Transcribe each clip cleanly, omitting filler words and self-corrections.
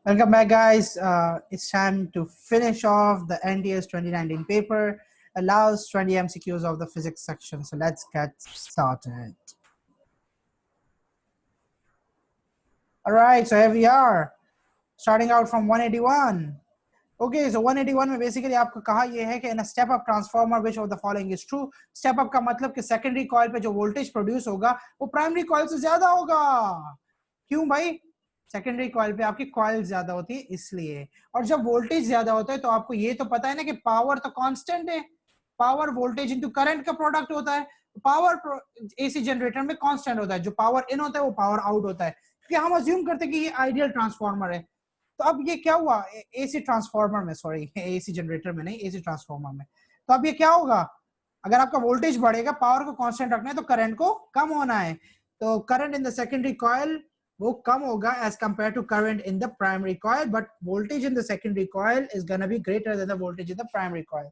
Welcome back, guys. It's time to finish off the NTS 2019 paper, allows 20 MCQs of the physics section. So let's get started. All right, so here we are, starting out from 181. Okay, so 181 में basically आपको कहा ये है कि in a step up transformer which of the following is true. Step up का मतलब कि secondary coil पे जो voltage produce होगा वो primary coil से ज्यादा होगा. क्यों भाई? सेकेंडरी कॉइल पे आपकी कॉइल ज्यादा होती है इसलिए. और जब वोल्टेज ज्यादा होता है तो आपको ये तो पता है ना कि पावर तो कांस्टेंट है. पावर वोल्टेज इनटू करंट का प्रोडक्ट होता है. पावर एसी जनरेटर में कांस्टेंट होता है. जो पावर इन होता है वो पावर आउट होता है, क्योंकि हम अज्यूम करते हैं कि ये आइडियल ट्रांसफार्मर है. तो अब ये क्या हुआ एसी ट्रांसफार्मर में, सॉरी एसी जनरेटर में नहीं, एसी ट्रांसफार्मर में. तो अब ये क्या होगा, अगर आपका वोल्टेज बढ़ेगा, पावर को कांस्टेंट रखना है तो करंट को कम होना है. तो current in the secondary coil वो कम होगा as compared to current in the primary coil, but voltage in the secondary coil is going to be greater than the voltage in the primary coil.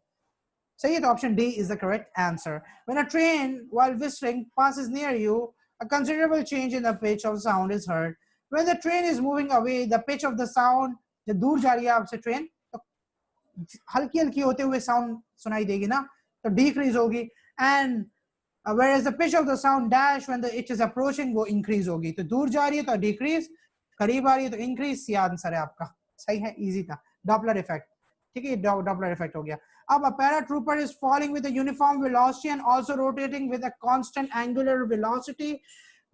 So yeah, the option D is the correct answer. When a train, while whistling, passes near you, a considerable change in the pitch of sound is heard. When the train is moving away, the pitch of the sound, जब दूर जा रही है आपसे train तो हल्की हल्की होते हुए साउंड सुनाई देगी ना, तो डिक्रीज होगी. And whereas the pitch of the sound dash when it is approaching वो increase होगी. तो दूर जा रही है तो decrease, करीब आ रही है तो increase. ये आंसर है आपका, सही है, easy था. Doppler effect, ठीक है, Doppler effect हो गया. अब a paratrooper is falling with a uniform velocity and also rotating with a constant angular velocity.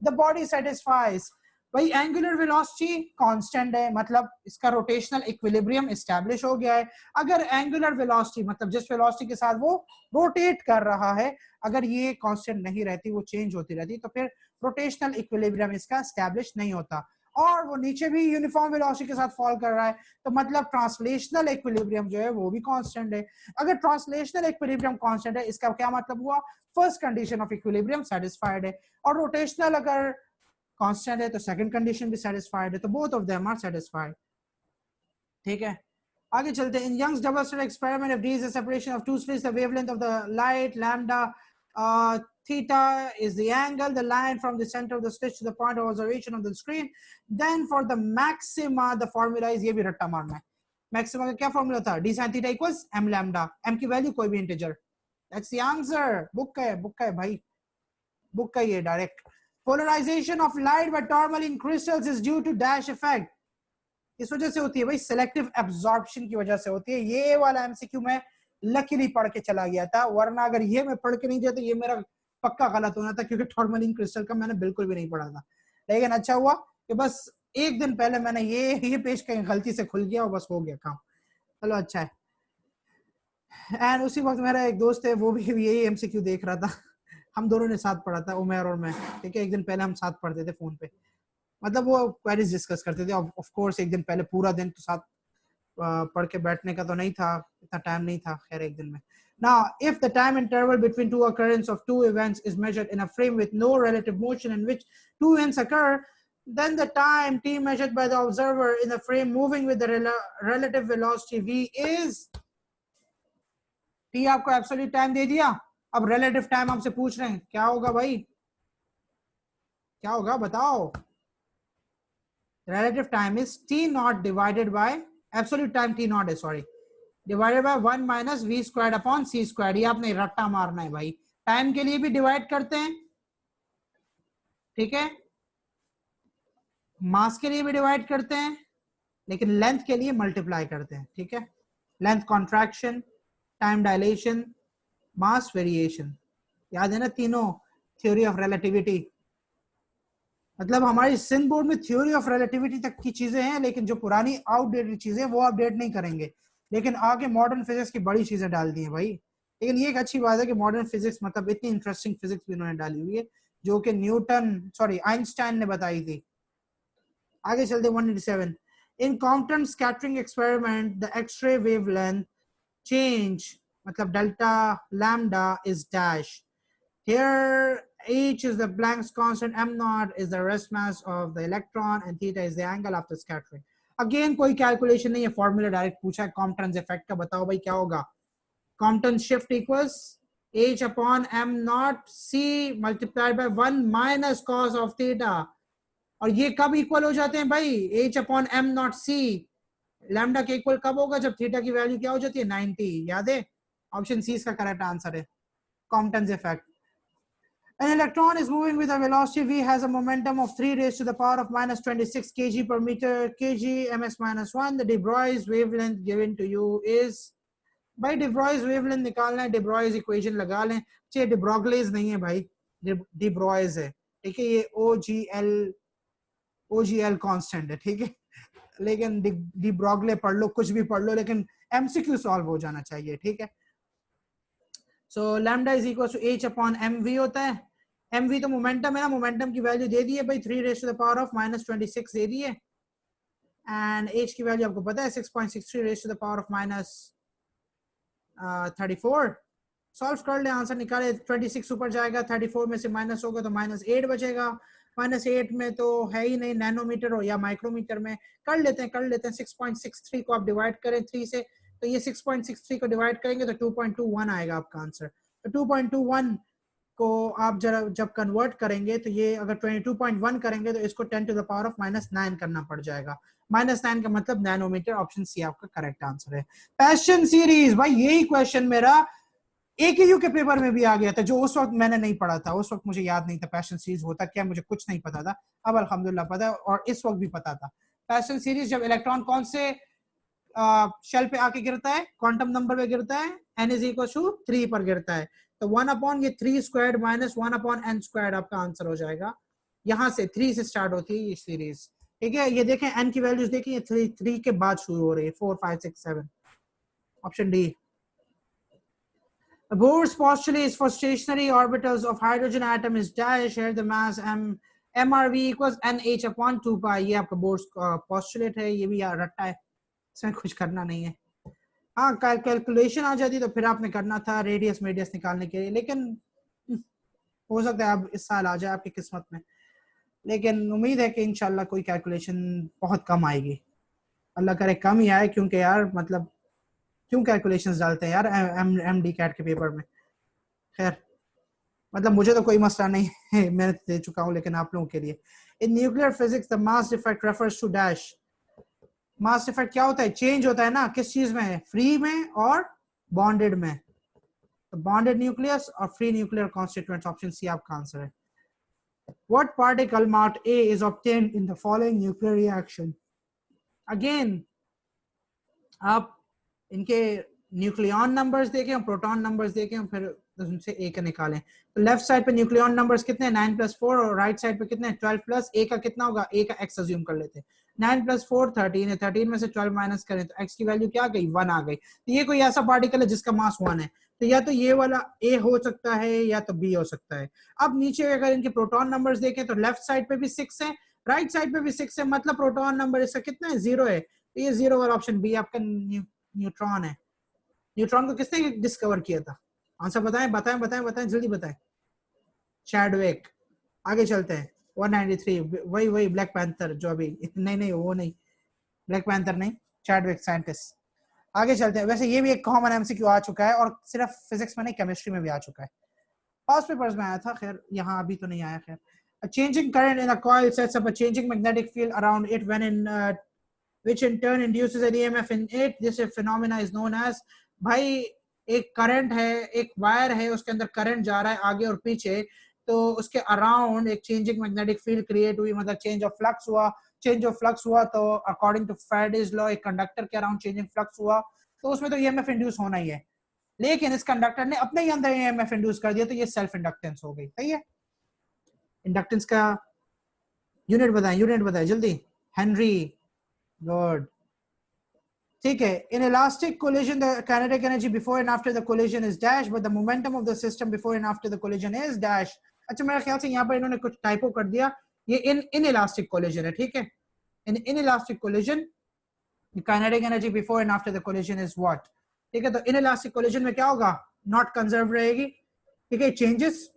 The body satisfies. भाई एंगुलर वेलोसिटी कांस्टेंट है, मतलब इसका रोटेशनल इक्विलिब्रियम एस्टैब्लिश हो गया है. अगर एंगुलर वेलोसिटी मतलब जिस वेलोसिटी के साथ वो रोटेट कर रहा है, अगर ये कांस्टेंट नहीं रहती, वो चेंज होती रहती, तो फिर रोटेशनल इक्विलिब्रियम इसका एस्टैब्लिश नहीं होता. और वो नीचे भी यूनिफॉर्म वेलोसिटी के साथ फॉल कर रहा है, तो मतलब ट्रांसलेशनल इक्विलिब्रियम जो है वो भी कांस्टेंट है. अगर ट्रांसलेशनल इक्विलिब्रियम कांस्टेंट है, इसका क्या मतलब हुआ, first condition of equilibrium satisfied है. और रोटेशनल अगर कांस्टेंट है तो सेकंड कंडीशन भी सेटिस्फाइड है. तो both of them are satisfied. ठीक है, आगे चलते हैं. In Young's double slit experiment, if d is the separation of two slits, the wavelength of the light lambda theta is the angle, the line from the center of the slit to the point of observation of the screen. Then for the maxima, the formula is, ये भी रट्टा मारना है. Maxima का क्या formula था, d sin theta equals m lambda. m की value कोई भी integer. That's the answer. Book है भाई, बुक का ये direct. Polarization of light by tourmaline crystals is due to dash effect. इस वजह से होती है भाई, सेलेक्टिव एब्जॉर्प्शन की वजह से होती है. ये वाला एमसीक्यू में लकीली पढ़ के चला गया था, वरना अगर ये मैं पढ़ के नहीं जाता, ये मेरा पक्का गलत होना था, क्योंकि टॉर्मलिन क्रिस्टल का मैंने बिल्कुल भी नहीं पढ़ा था. लेकिन अच्छा हुआ कि बस एक दिन पहले मैंने ये पेज कहीं गलती से खुल गया और बस हो गया काम. चलो अच्छा है. एंड उसी वक्त मेरा एक दोस्त है, वो भी यही एमसीक्यू देख रहा था. हम दोनों ने साथ पढ़ा था, उमर और मैं. ठीक है, एक दिन पहले हम साथ पढ़ते थे फोन पे, मतलब वो क्वेरीज डिस्कस करते थे. ऑफ कोर्स एक दिन पहले पूरा दिन तो साथ पढ़ के बैठने का तो नहीं था, इतना टाइम नहीं था. खैर एक दिन में. Now, if the time interval between two occurrence of two events is measured in a frame with no relative motion in which two events occur, then the time t measured by the observer in the frame moving with the relative velocity v is t. आपको absolute time दे दिया, अब relative time आपसे पूछ रहे हैं, क्या होगा भाई, क्या होगा बताओ. Relative time is t naught divided by absolute time t naught है, sorry, divided by 1 minus v squared upon c squared. ये आपने रट्टा मारना है भाई. टाइम के लिए भी डिवाइड करते हैं, ठीक है, मास के लिए भी डिवाइड करते हैं, लेकिन लेंथ के लिए मल्टीप्लाई करते हैं. ठीक है, लेंथ कॉन्ट्रैक्शन, टाइम डायलेशन, मास वेरिएशन, याद है ना तीनों. थ्योरी ऑफ रिलेटिविटी, मतलब हमारी सिंध बोर्ड में थ्योरी ऑफ रिलेटिविटी तक की चीजें हैं, लेकिन जो पुरानी आउटडेटेड चीजें वो अपडेट नहीं करेंगे. लेकिन आगे मॉडर्न फिजिक्स की बड़ी चीजें डाल दी हैं भाई. लेकिन ये एक अच्छी बात है कि मॉडर्न फिजिक्स, मतलब इतनी इंटरेस्टिंग फिजिक्स भी उन्होंने डाली हुई है जो कि आइंस्टाइन ने बताई थी. आगे चलते 187. In Compton scattering experiment the X-ray wavelength change, मतलब delta lambda is dash. Here h is the Planck's constant, m naught is the rest mass of the electron, and theta is the angle after scattering. Again कोई calculation नहीं है, formula direct पूछा है. Compton effect का बताओ भाई क्या होगा. Compton shift equals h upon m naught c multiplied by 1 minus cos of theta. और ये कब इक्वल हो जाते हैं भाई, h upon m not c, lambda के इक्वल कब होगा, जब थीटा की वैल्यू क्या हो जाती है 90, याद है? ऑप्शन सी इसका करेक्ट आंसर है, कॉम्पटन्स effect. An electron is moving with a velocity v has a momentum of 3 raised to the power of minus 26 kg per meter kg ms minus 1. The de Broglie wavelength given to you is, भाई de Broglie wavelength निकालना है, de Broglie equation लगा लें, चाहिए de Broglie नहीं है भाई, de Broglie है, ठीक है, ये OGL कांस्टेंट है, ठीक है, लेकिन de Broglie पढ़ लो, कुछ भी पढ़ लो, लेकिन MCQ सॉल्व हो जाना चाहिए, ठीक है। So lambda is equal to h upon mv होता है, mv तो मोमेंटम है ना, मोमेंटम की वैल्यू दे दी है भाई 3 raise to the power of minus 26 दे दी है, एंड h की वैल्यू आपको पता है 6.63 raise to the power of minus 34। Solve कर ले, आंसर निकाले, 26 ऊपर जाएगा, 34 में से माइनस होगा तो माइनस 8 बचेगा, माइनस 8 में तो है ही नहीं, नैनोमीटर हो या माइक्रोमीटर में, कर लेते हैं 6.63 को आप डिवाइड करें 3 से, तो ये 6.63 को डिवाइड करेंगे तो 2.21 आएगा आपका आंसर। तो 2.21 को आप जरा जब कन्वर्ट करेंगे तो ये अगर 22.1 करेंगे तो इसको 10 to the power of minus 9 करना पड़ जाएगा, माइनस 9 का मतलब नैनोमीटर, ऑप्शन सी आपका करेक्ट आंसर है। पैशन सीरीज, भाई यही क्वेश्चन मेरा AKU के पेपर में भी आ गया था, जो उस वक्त मैंने नहीं पढ़ा था, उस वक्त मुझे याद नहीं था पैशन सीरीज होता क्या, मुझे कुछ नहीं पता था, अब अल्हम्दुलिल्लाह पता है, और इस वक्त भी पता था। पैशन सीरीज, जब इलेक्ट्रॉन कौन से शेल पे आके गिरता है, क्वांटम नंबर पे गिरता है, n इज इक्वल टू 3 पर गिरता है, तो 1 अपॉन ये 3 squared minus 1 upon n squared आपका आंसर हो जाएगा, यहाँ से 3 से स्टार्ट होती है ये सीरीज, ठीक है। ये देखें n की वैल्यूज देखें, ये 3 के बाद शुरू हो रही है, 4 5 6 7, option D. Bohr's postulate is for stationary orbitals of hydrogen atom is dash, here the mass mRV equals nh upon 2 pi, ये आपका Bohr's postulate है, ये भी यार रट्टा है, इसमें कुछ करना नहीं है। हाँ, कैलकुलेशन आ जाती तो फिर आपने करना था रेडियस मेडियस निकालने के लिए, लेकिन हो सकता है अब इस साल आ जाए आपकी किस्मत में, लेकिन उम्मीद है कि इंशाल्लाह कोई कैलकुलेशन बहुत कम आएगी, अल्लाह करे कम ही आए, क्योंकि यार मतलब क्यों कैलकुलेशंस डालते हैं यार MD कैट के पेपर में। खैर, मतलब मुझे तो कोई मसला नहीं है, मैं दे चुका हूँ, लेकिन आप लोगों के लिए, in nuclear physics the mass defect refers to dash, mass defect क्या होता है, चेंज होता है ना, किस चीज में, फ्री में और बॉन्डेड में, तो बॉन्डेड न्यूक्लियस और free nuclear constituents, option c आपका आंसर है। What particle marked A is obtained in the following nuclear reaction? Again, आप इनके न्यूक्लियन नंबर्स देखें, प्रोटॉन नंबर्स देखें, फिर उनसे ए का निकालें, तो लेफ्ट साइड पे न्यूक्लियन नंबर्स कितने हैं 9 + 4, और राइट साइड पे कितने हैं 12 प्लस ए का कितना होगा, ए का x अज्यूम कर लेते हैं, 9 + 4 13 है, 13 में से 12 माइनस करें तो x की वैल्यू क्या आ गई 1 आ गई, तो ये कोई ऐसा पार्टिकल है जिसका मास 1 है, तो या तो ये वाला ए हो सकता है या तो बी हो सकता है। अब नीचे अगर इनके प्रोटॉन नंबर्स देखें तो लेफ्ट साइड पे भी 6 है, राइट साइड पे भी 6 है, मतलब प्रोटॉन नंबर इसका कितना है 0 है, तो ये 0 वाला ऑप्शन बी आपका न्यूट्रॉन है। न्यूट्रॉन को किसने डिस्कवर किया था, आंसर बताएं बताएं बताएं बताएं, जल्दी बताएं। चैडविक। आगे चलते हैं, 193, वही ब्लैक पैंथर जो अभी, नहीं वो नहीं, ब्लैक पैंथर नहीं, चैडविक साइंटिस्ट। आगे चलते हैं, वैसे ये भी एक कॉमन एमसीक्यू आ चुका है, और सिर्फ फिजिक्स में नहीं केमिस्ट्री में भी आ चुका है, पास्ट पेपर्स में आया था, खैर यहाँ अभी तो नहीं आया। खैर, a changing current in a coil sets up a changing magnetic field around it when in which in turn induces an EMF in it. This phenomena is known as, भाई एक करंट है, एक वायर है, उसके अंदर current जा रहा है आगे और पीछे, तो उसके अराउंड एक चेंजिंग मैग्नेटिक फील्ड क्रिएट हुई, मतलब चेंज ऑफ फ्लक्स हुआ, तो अकॉर्डिंग टू फैराडेज लॉ एक कंडक्टर के अराउंड चेंजिंग फ्लक्स हुआ, तो उसमें तो ईएमएफ इंड्यूस होना ही है, लेकिन इस कंडक्टर ने अपने ही अंदर ईएमएफ इंड्यूस कर दिया, तो ये सेल्फ इंडक्टेंस हो गई। सही है, इंडक्टेंस का यूनिट बताएं जल्दी, हेनरी, गुड, ठीक है। In elastic collision the kinetic energy before and after the collision is dash, but the momentum of the system before and after the collision is dash. अच्छा, मेरे ख्याल से यहाँ पर इन्होंने कुछ टाइपो कर दिया, ये इन इलास्टिक कोलिजन है, ठीक है, in elastic collision kinetic energy before and after the collision is what, ठीक है, तो इन इलास्टिक कोलिजन में क्या होगा, नॉट कंजर्व रहेगी, ठीक है, चेंजेस,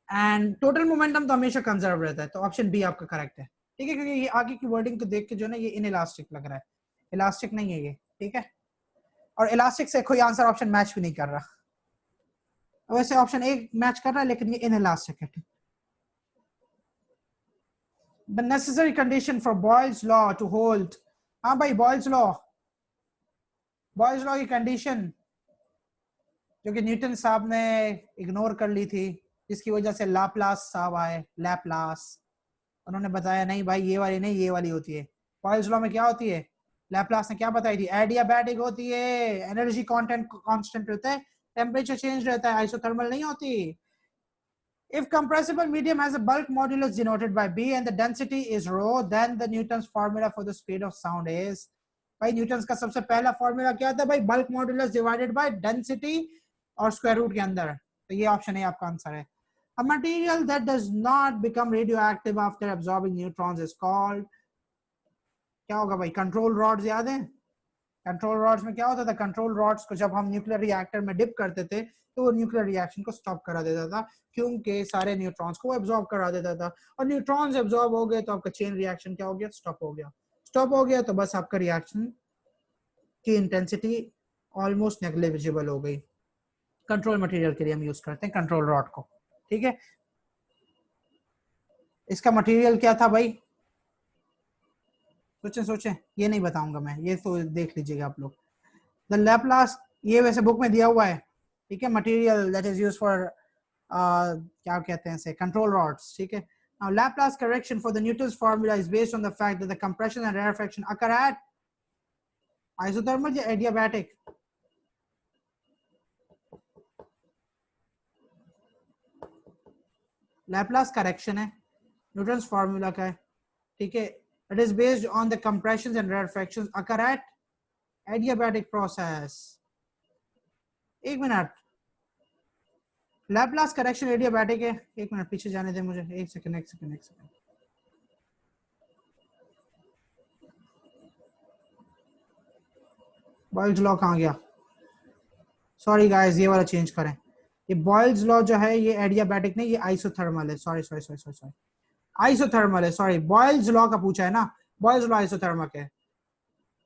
एंड टोटल मोमेंटम तो हमेशा कंजर्व रहता है, तो ऑप्शन बी आपका करेक्ट है, ठीक है, क्योंकि ये आगे की वर्डिंग को देख के जो है ना, ये इन इलास्टिक लग रहा है, इलास्टिक नहीं है ये, ठीक है, और इलास्टिक से कोई आंसर ऑप्शन मैच भी नहीं कर रहा, वैसे ऑप्शन ए मैच कर रहा है, लेकिन ये इन इलास्टिक है। the necessary condition for Boyle's law to hold. हाँ भाई, Boyle's law की कंडीशन जो कि न्यूटन साहब ने इग्नोर कर ली थी, जिसकी वजह से लाप्लास साहब आए। लैपलास उन्होंने बताया नहीं भाई ये वाली नहीं, ये वाली होती है। बॉयल्स लॉ में क्या होती है? लैपलास ने क्या बताई थी? एडियाबैटिक होती है, एनर्जी कंटेंट कांस्टेंट रहता है, टेम्परेचर चेंज रहता है, आइसोथर्मल नहीं होती। If compressible medium has a bulk modulus denoted by B and the density is rho, then the Newton's formula for the speed of sound is, भाई Newton का सबसे पहला फॉर्मूला क्या था भाई? Bulk modulus divided by density और square root के अंदर। तो ये ऑप्शन है आपका आंसर है। A material that does not become radioactive after absorbing neutrons is called, क्या होगा भाई? कंट्रोल रॉड्स याद है? कंट्रोल रॉड्स में क्या होता था? कंट्रोल रॉड्स को जब हम न्यूक्लियर रिएक्टर में डिप करते थे तो वो न्यूक्लियर रिएक्शन को स्टॉप करा देता था, क्योंकि सारे न्यूट्रॉन्स को एब्जॉर्ब करा देता था। और न्यूट्रॉन्स एब्जॉर्ब हो गए तो आपका चेन रिएक्शन क्या हो गया? स्टॉप हो गया। स्टॉप हो गया तो बस आपका रिएक्शन की इंटेंसिटी ऑलमोस्ट नेग्लिजिबल हो गई। कंट्रोल मटेरियल के लिए हम यूज करते हैं कंट्रोल रॉड को, ठीक है। इसका मटेरियल क्या था भाई? सोचें, ये नहीं बताऊंगा मैं, ये तो देख लीजिएगा आप लोग। द लैपलास, ये वैसे बुक में दिया हुआ है, ठीक है। Material that is used for क्या कहते हैं इसे? कंट्रोल रॉड्स, ठीक है। Now Laplace correction for the Newton's formula is based on the fact that the compression and rarefaction occur at isothermal या adiabatic? Laplace correction है, Newton's formula का है, ठीक है। It is based on the compressions and rarefactions occur at adiabatic process। एक minute, Laplace correction adiabatic है। एक minute पीछे जाने दे मुझे, एक सेकंड। बॉयल्स लॉ कहाँ गया? सॉरी गाइस, ये वाला चेंज करें। ये बॉयल्स लॉ जो है ये एडियाबैटिक नहीं, ये आइसोथर्मल है। सॉरी आइसोथर्मल है, सॉरी। बॉयल्स लॉ का पूछा है ना, बॉयल्स लॉ आइसोथर्मल है,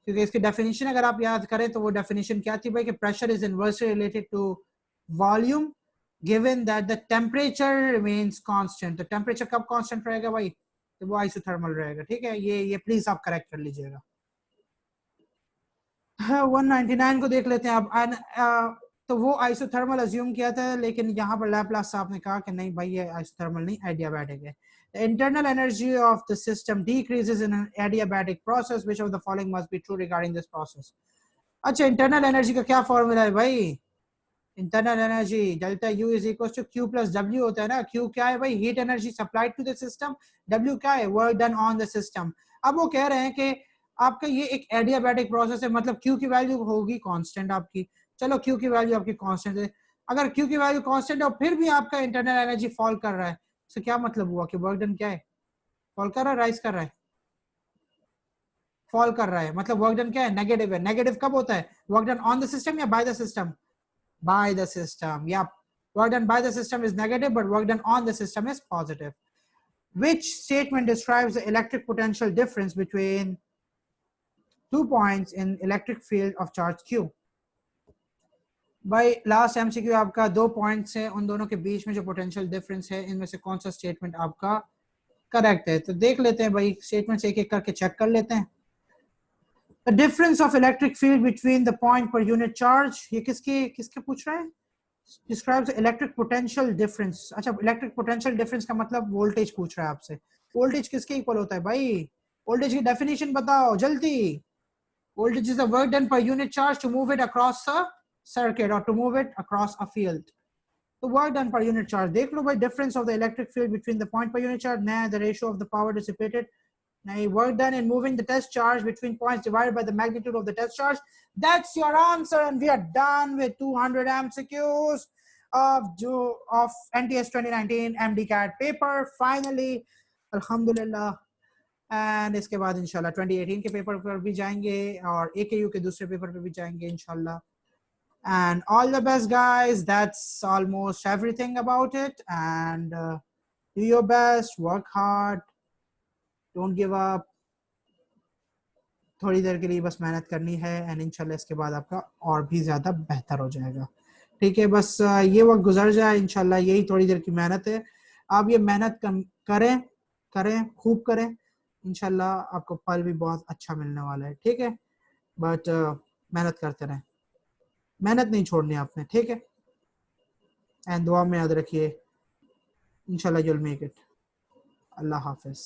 क्योंकि इसकी डेफिनेशन अगर आप याद करें तो वो डेफिनेशन क्या थी भाई? कि pressure is inversely related to volume given that the temperature remains constant। तो टेम्परेचर कब कांस्टेंट रहेगा भाई? तो वो आइसोथर्मल रहेगा, ठीक है। ये प्लीज आप करेक्ट कर लीजिएगा। 199 को देख लेते हैं अब। तो वो आइसोथर्मल अज्यूम किया था, लेकिन यहाँ पर लैपलास साहब ने कहा कि नहीं भाई ये आइसोथर्मल नहीं, एडियाबैटिक है। The internal energy of the system decreases in an adiabatic process. Which of the following must be true regarding this process? अच्छा, इंटरनल एनर्जी का क्या फॉर्मूला है भाई? Internal energy delta U is equal to Q plus W होता है ना। Q क्या है भाई? Heat energy supplied to the system. W क्या है? Work done on the system. अब वो कह रहे हैं कि आपका ये एक एडियाबैटिक प्रोसेस है, मतलब क्यू की वैल्यू होगी कांस्टेंट आपकी। चलो क्यू की वैल्यू आपकी कांस्टेंट है, अगर क्यू की वैल्यू कांस्टेंट है और फिर भी आपका इंटरनल एनर्जी फॉल कर रहा है, तो क्या मतलब हुआ कि वर्क डन क्या है? फॉल कर रहा है, राइज कर रहा है? फॉल कर रहा है, मतलब वर्क डन क्या है? नेगेटिव है। नेगेटिव कब होता है? Work done on the system या by the system? By the system. Yep. Work done by the system is negative, but work done on the system is positive. Which statement describes the electric potential difference between 2 points in electric field of charge Q? भाई last MCQ आपका 2 points है, उन दोनों के बीच में जो potential difference है, इनमें से कौन सा स्टेटमेंट आपका करेक्ट है? तो देख लेते हैं भाई, स्टेटमेंट्स एक एक करके चेक कर लेते हैं। The difference of electric field between the point per unit charge, ये किसके पूछ रहा है? Describes electric potential difference। अच्छा, electric potential difference का मतलब वोल्टेज पूछ रहा है आपसे। वोल्टेज किसके इक्वल होता है भाई? वोल्टेज की डेफिनेशन बताओ जल्दी। Voltage is the work done per unit charge to move it across a circuit or to move it across a field। तो work done per unit charge देख लो भाई। difference of the electric field between the point per unit charge, nah, the ratio of the power dissipated, nah, work done in moving the test charge between points divided by the magnitude of the test charge। That's your answer, and we are done with 200 MCQs of NTS 2019 MDCAT paper finally, alhamdulillah। And इसके बाद इंशाल्लाह 2018 के paper पर भी जाएंगे और AKU के दूसरे पेपर पे भी जाएंगे इंशाल्लाह। And all the best guys, that's almost everything about it, and do your best, work hard, don't give up। थोड़ी देर के लिए बस मेहनत करनी है, एंड इंशाल्लाह इसके बाद आपका और भी ज़्यादा बेहतर हो जाएगा, ठीक है। बस ये वक्त गुजर जाए इंशाल्लाह, यही थोड़ी देर की मेहनत है। आप ये मेहनत करें करें, खूब करें, इंशाल्लाह आपको फल भी बहुत अच्छा मिलने वाला है, ठीक है। बट मेहनत करते रहें, मेहनत नहीं छोड़नी आपने, ठीक है। एंड दुआ में याद रखिए, इंशाल्लाह you'll make it. Allah Hafiz.